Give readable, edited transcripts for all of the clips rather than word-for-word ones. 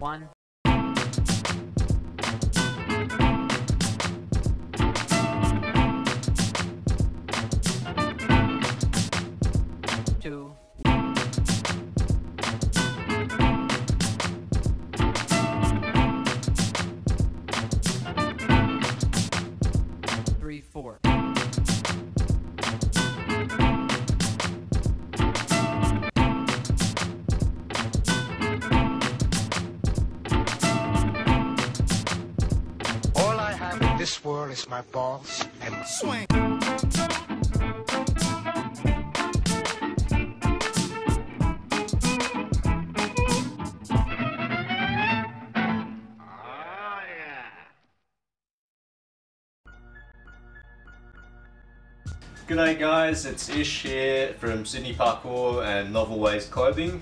1. 2. 3, 4. 'All I have in this world is my balls and swing. G'day guys, it's Ish here from Sydney Parkour and Novel Ways Clothing.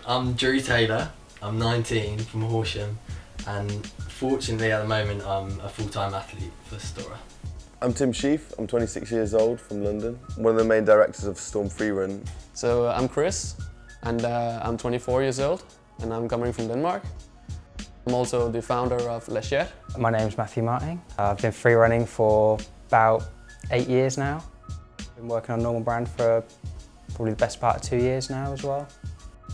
I'm Drew Taylor, I'm 19 from Horsham, and fortunately at the moment I'm a full-time athlete for Stora. I'm Tim Sheaf, I'm 26 years old from London, one of the main directors of Storm Freerun. So I'm Chris, and I'm 24 years old, and I'm coming from Denmark. I'm also the founder of Leger. My name's Matthew Martin. I've been free running for about 8 years now. Been working on Normal Brand for probably the best part of 2 years now as well.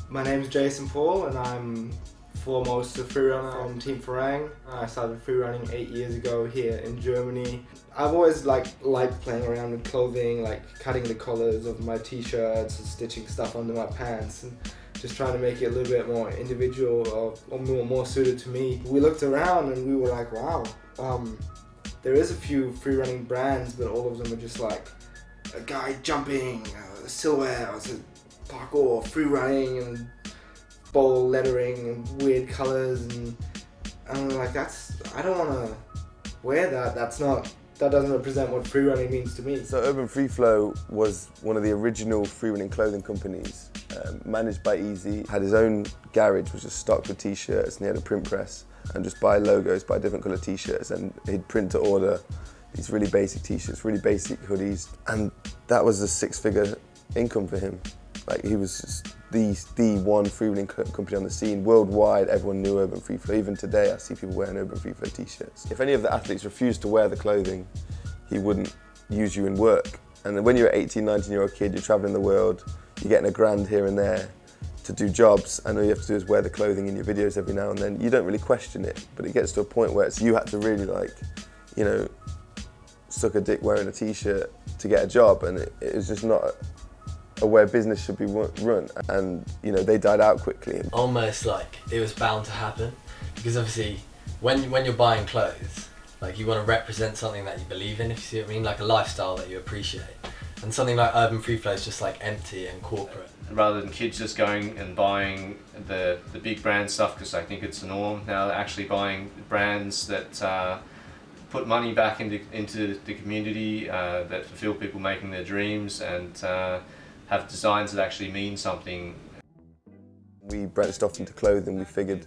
My name's Jason Paul and I'm foremost a freerunner on Team Freerunning. I started freerunning 8 years ago here in Germany. I've always liked playing around with clothing, like cutting the collars of my t-shirts and stitching stuff under my pants and just trying to make it a little bit more individual or more suited to me. We looked around and we were like, wow, there is a few freerunning brands, but all of them are just like a guy jumping, silhouette, parkour, free running, and bold lettering and weird colours, and I'm like, I don't want to wear that. That doesn't represent what free running means to me. So Urban Free Flow was one of the original free running clothing companies, managed by Easy. Had his own garage, which was stocked with t-shirts, and he had a print press, and just buy logos, buy different colour t-shirts, and he'd print to order these really basic t-shirts, really basic hoodies, and that was a six-figure income for him. Like, he was just the one free running company on the scene. Worldwide, everyone knew Urban Free Flow. Even today, I see people wearing Urban Free Flow t-shirts. If any of the athletes refused to wear the clothing, he wouldn't use you in work. And then when you're an 18, 19-year-old kid, you're traveling the world, you're getting a grand here and there to do jobs, and all you have to do is wear the clothing in your videos every now and then. You don't really question it, but it gets to a point where you had to really, like, you know, suck a dick wearing a t-shirt to get a job, and it was just not a way business should be run, and you know, they died out quickly. Almost like it was bound to happen, because obviously when you're buying clothes, like, you want to represent something that you believe in, if you see what I mean, like a lifestyle that you appreciate. And something like Urban Free Flow is just like empty and corporate. Rather than kids just going and buying the big brand stuff, because I think it's the norm now, they're actually buying brands that put money back into the community, that fulfill people making their dreams, and have designs that actually mean something. We branched off into clothing. We figured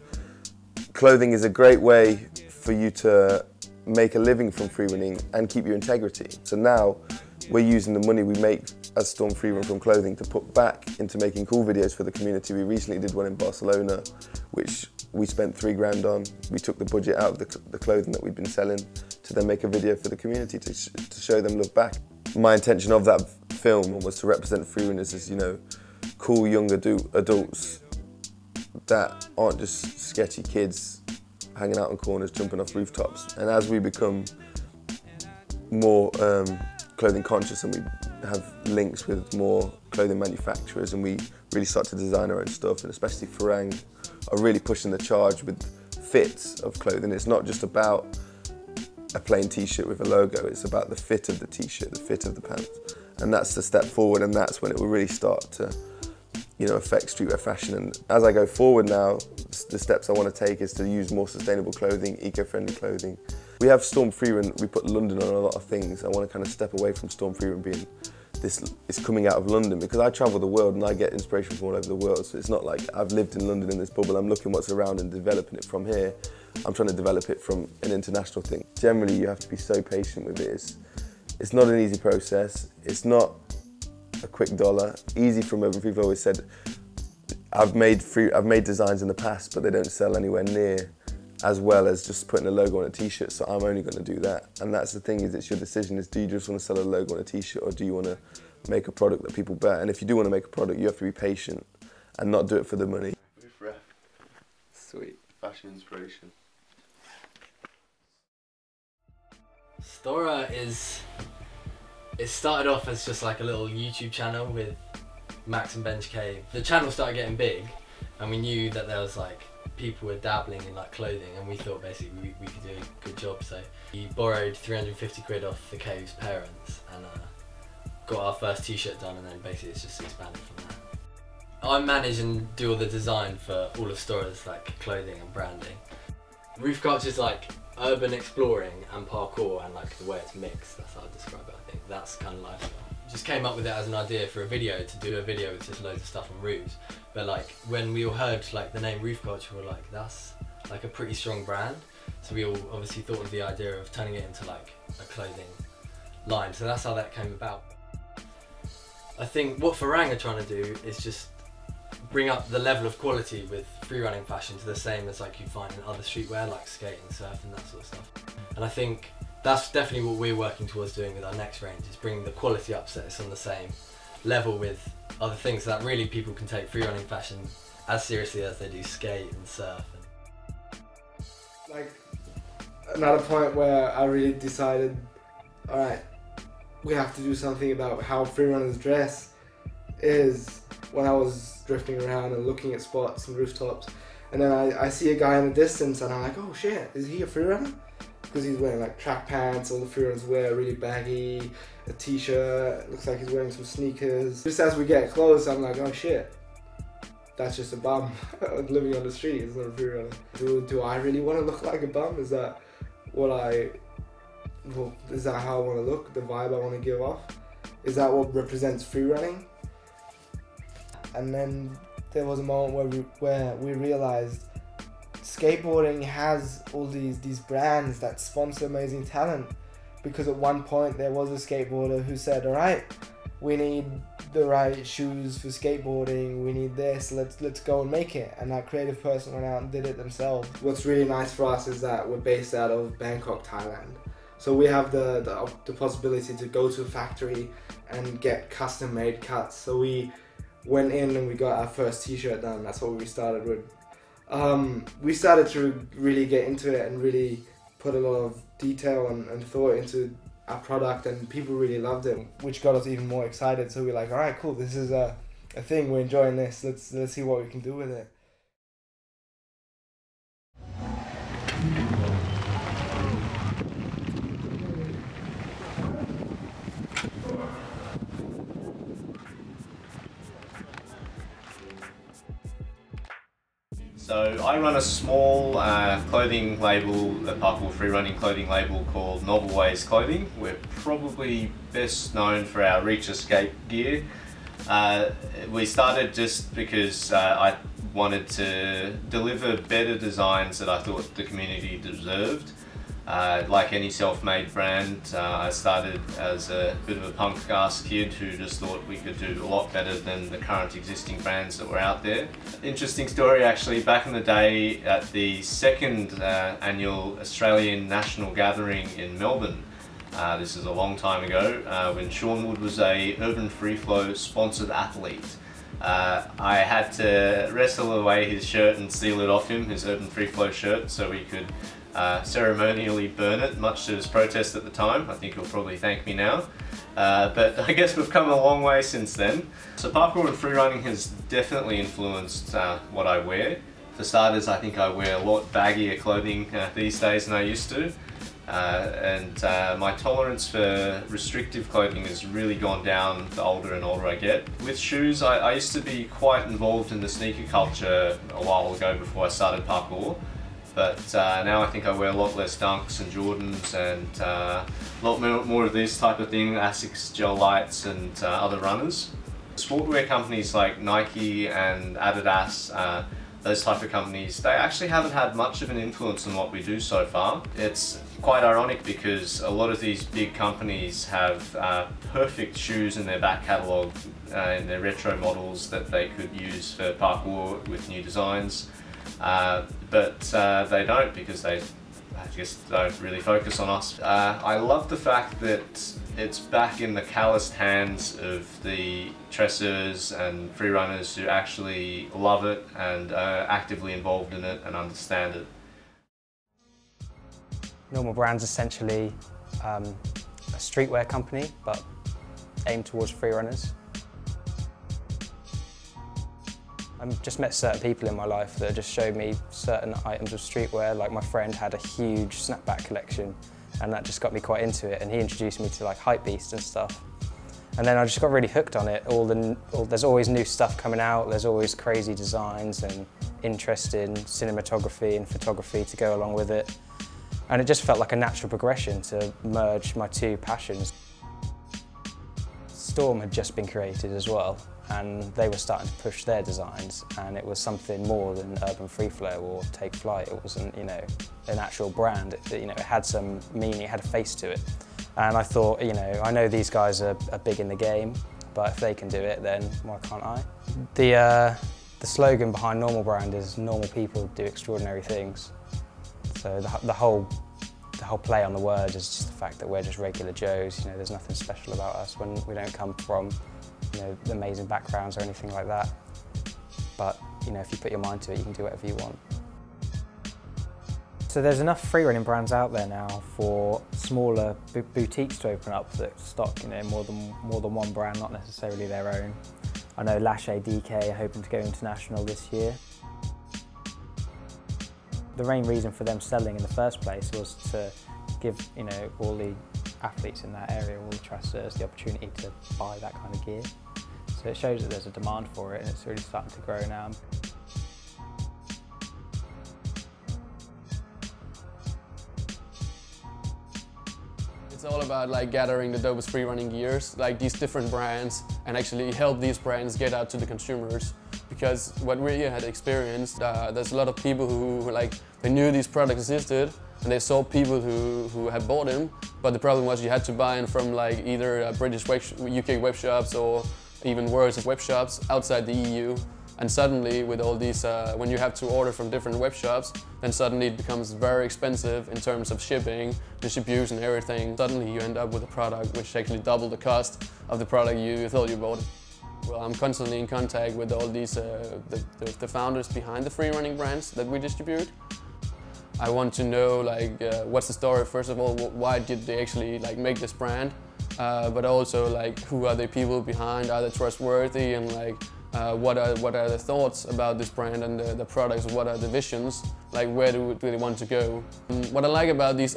clothing is a great way for you to make a living from free running and keep your integrity. So now we're using the money we make as Storm Freerun from clothing to put back into making cool videos for the community. We recently did one in Barcelona, which we spent $3 grand on. We took the budget out of the clothing that we'd been selling to then make a video for the community to show them love back. My intention of that film was to represent freerunners as, you know, cool young adults that aren't just sketchy kids hanging out in corners, jumping off rooftops. And as we become more clothing conscious, and we have links with more clothing manufacturers, and we really start to design our own stuff, and especially Freerunning are really pushing the charge with fits of clothing. It's not just about a plain t-shirt with a logo, it's about the fit of the t-shirt, the fit of the pants. And that's the step forward, and that's when it will really start to, you know, affect streetwear fashion. And as I go forward now, the steps I want to take is to use more sustainable clothing, eco-friendly clothing. We have Storm Freerun, we put London on a lot of things. I want to kind of step away from Storm Freerun being this, it's coming out of London, because I travel the world and I get inspiration from all over the world. So it's not like I've lived in London in this bubble, I'm looking what's around and developing it from here. I'm trying to develop it from an international thing. Generally, you have to be so patient with it. It's not an easy process. It's not a quick dollar. Easy from Urban Free Flow always said, I've made designs in the past, but they don't sell anywhere near as well as just putting a logo on a t-shirt, so I'm only going to do that. And that's the thing, is it's your decision, is do you just want to sell a logo on a t-shirt, or do you want to make a product that people buy? And if you do want to make a product, you have to be patient and not do it for the money. Sweet. Fashion inspiration. Stora it started off as just like a little YouTube channel with Max and Ben's Cave. The channel started getting big, and we knew that there was like people were dabbling in like clothing, and we thought basically we could do a good job. So we borrowed 350 quid off the Cave's parents and got our first t-shirt done, and then basically it's just expanded from there. I manage and do all the design for all of Stora's like clothing and branding. Roof culture is like urban exploring and parkour, and like the way it's mixed, that's how I describe it. I think that's kind of lifestyle. Just came up with it as an idea for a video, to do a video with just loads of stuff on roofs. But like when we all heard like the name Roof Culture, we were like, that's like a pretty strong brand. So we all obviously thought of the idea of turning it into like a clothing line. So that's how that came about. I think what Freerunning are trying to do is just bring up the level of quality with freerunning fashion to the same as like you find in other streetwear, like skate and surf and that sort of stuff. And I think that's definitely what we're working towards doing with our next range, is bringing the quality up so it's on the same level with other things, so that really people can take freerunning fashion as seriously as they do skate and surf. Like, another point where I really decided, alright, we have to do something about how freerunners dress, is when I was drifting around and looking at spots and rooftops, and then I see a guy in the distance and I'm like, oh shit, is he a freerunner? Because he's wearing like track pants, all the freerunners wear really baggy, a t-shirt, looks like he's wearing some sneakers. Just as we get close, I'm like, oh shit, that's just a bum living on the street, it's not a freerunner. Do I really want to look like a bum? Is that is that how I want to look, the vibe I want to give off? Is that what represents freerunning? And then there was a moment where we realized skateboarding has all these brands that sponsor amazing talent, because at one point there was a skateboarder who said, alright, we need the right shoes for skateboarding, we need this, let's go and make it. And that creative person went out and did it themselves. What's really nice for us is that we're based out of Bangkok, Thailand. So we have the possibility to go to a factory and get custom made cuts. So we went in and we got our first t-shirt done. That's what we started with. We started to really get into it and really put a lot of detail and thought into our product, and people really loved it, which got us even more excited. So we're like, all right, cool, this is a thing, we're enjoying this, let's see what we can do with it. So I run a small clothing label, a parkour freerunning clothing label called Novel Ways Clothing. We're probably best known for our Reach Escape gear. We started just because I wanted to deliver better designs that I thought the community deserved. Like any self-made brand, I started as a bit of a punk-ass kid who just thought we could do a lot better than the current existing brands that were out there. Interesting story actually, back in the day at the second annual Australian National Gathering in Melbourne, this is a long time ago, when Sean Wood was a Urban Free Flow sponsored athlete. I had to wrestle away his shirt and steal it off him, his Urban Free Flow shirt, so we could ceremonially burn it, much to his protest at the time. I think he'll probably thank me now. But I guess we've come a long way since then. So parkour and freerunning has definitely influenced what I wear. For starters, I think I wear a lot baggier clothing these days than I used to. My tolerance for restrictive clothing has really gone down the older and older I get. With shoes, I used to be quite involved in the sneaker culture a while ago before I started parkour. But now I think I wear a lot less Dunks and Jordans and a lot more of this type of thing, Asics Gel Lights and other runners. Sportwear companies like Nike and Adidas those type of companies, they actually haven't had much of an influence on what we do so far. It's quite ironic because a lot of these big companies have perfect shoes in their back catalogue, in their retro models that they could use for parkour with new designs, but they don't, because they just don't really focus on us. I love the fact that it's back in the calloused hands of the dressers and free runners who actually love it and are actively involved in it and understand it. Normal Brand's essentially a streetwear company, but aimed towards free runners. I've just met certain people in my life that just showed me certain items of streetwear. Like my friend had a huge snapback collection, and that just got me quite into it, and he introduced me to like Hypebeast and stuff. And then I just got really hooked on it. There's always new stuff coming out, there's always crazy designs and interesting cinematography and photography to go along with it. And it just felt like a natural progression to merge my two passions. Storm had just been created as well, and they were starting to push their designs, and it was something more than Urban Free Flow or Take Flight. It wasn't, you know, an actual brand. It had some meaning, it had a face to it. And I thought, you know, I know these guys are big in the game, but if they can do it, then why can't I? The slogan behind Normal Brand is "Normal people do extraordinary things." So the whole play on the word is just the fact that we're just regular Joes. You know, there's nothing special about us when we don't come from, you know, amazing backgrounds or anything like that. But, you know, if you put your mind to it, you can do whatever you want. So there's enough free running brands out there now for smaller boutiques to open up that stock, you know, more than one brand, not necessarily their own. I know Lachey DK are hoping to go international this year. The main reason for them selling in the first place was to give, you know, all the athletes in that area, all the dressers, the opportunity to buy that kind of gear. So it shows that there's a demand for it, and it's really starting to grow now. It's all about like gathering the dopest free running gears, like these different brands, and actually help these brands get out to the consumers. Because what we had experienced, there's a lot of people who like, they knew these products existed, and they saw people who had bought them, but the problem was you had to buy them from like either British UK web shops or even worse, web shops outside the EU. And suddenly with all these, when you have to order from different web shops, then suddenly it becomes very expensive in terms of shipping, distribution, everything. Suddenly you end up with a product which actually double the cost of the product you thought you bought. Well, I'm constantly in contact with all these, the founders behind the free running brands that we distribute. I want to know like, what's the story, first of all, why did they actually like make this brand? But also like, who are the people behind, are they trustworthy, and like, what are the thoughts about this brand and the products, what are the visions, like where do they want to go. What I like about these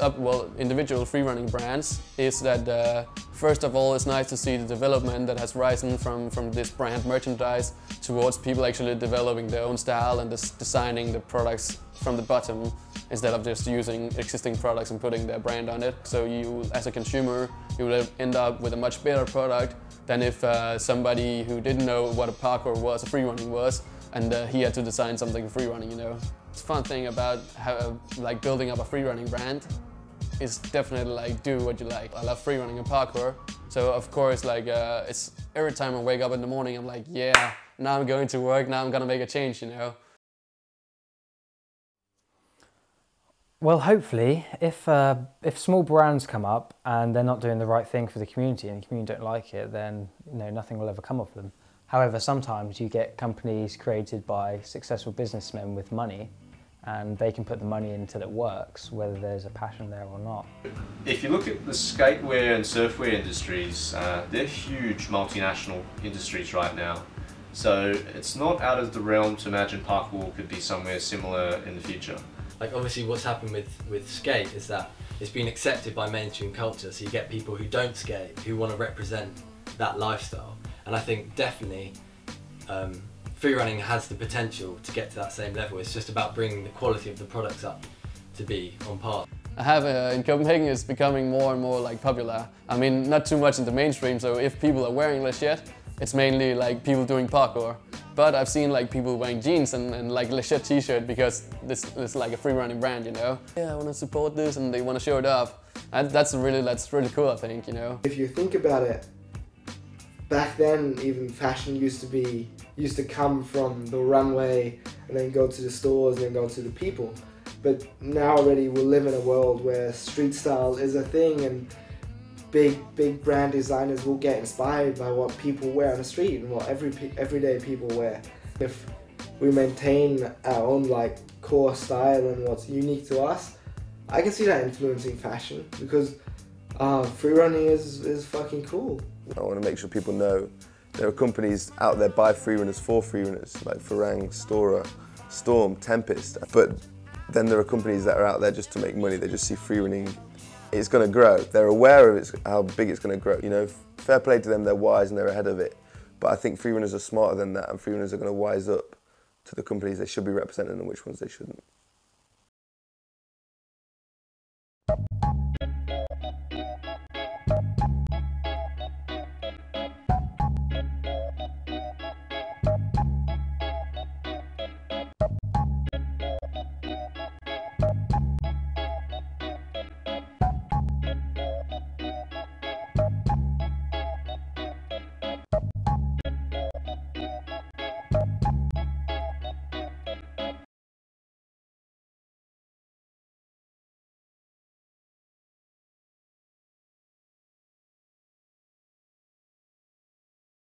individual free running brands is that first of all, it's nice to see the development that has risen from this brand merchandise towards people actually developing their own style and designing the products from the bottom instead of just using existing products and putting their brand on it. So you, as a consumer, you will end up with a much better product than if somebody who didn't know what a parkour was, a free running was, and he had to design something for free running, you know. It's a fun thing about like building up a free running brand is definitely like do what you like. I love free running and parkour, so of course like it's every time I wake up in the morning I'm like, yeah, now I'm going to work, now I'm gonna make a change, you know. Well, hopefully, if small brands come up and they're not doing the right thing for the community and the community don't like it, then you know, nothing will ever come of them. However, sometimes you get companies created by successful businessmen with money, and they can put the money in until it works, whether there's a passion there or not. If you look at the skatewear and surfwear industries, they're huge multinational industries right now. So it's not out of the realm to imagine parkour could be somewhere similar in the future. Like obviously what's happened with skate is that it's been accepted by mainstream culture, so you get people who don't skate, who want to represent that lifestyle. And I think definitely freerunning has the potential to get to that same level. It's just about bringing the quality of the products up to be on par. I have in Copenhagen it's becoming more and more like popular. I mean, not too much in the mainstream, so if people are wearing this yet, it's mainly like people doing parkour. But I've seen like people wearing jeans and like legit t-shirt because this is like a free running brand, you know. Yeah, I want to support this, and they want to show it off. And that's really cool, I think, you know. If you think about it, back then even fashion used to come from the runway and then go to the stores and then go to the people. But now already we live in a world where street style is a thing, and big brand designers will get inspired by what people wear on the street and what everyday people wear. If we maintain our own like core style and what's unique to us, I can see that influencing fashion, because free running is fucking cool. I want to make sure people know there are companies out there by free runners for free runners, like Freerunning, Stora, Storm, Tempest. But then there are companies that are out there just to make money. They just see free running. It's going to grow. They're aware of how big it's going to grow. You know, fair play to them, they're wise and they're ahead of it. But I think free runners are smarter than that, and free runners are going to wise up to the companies they should be representing and which ones they shouldn't.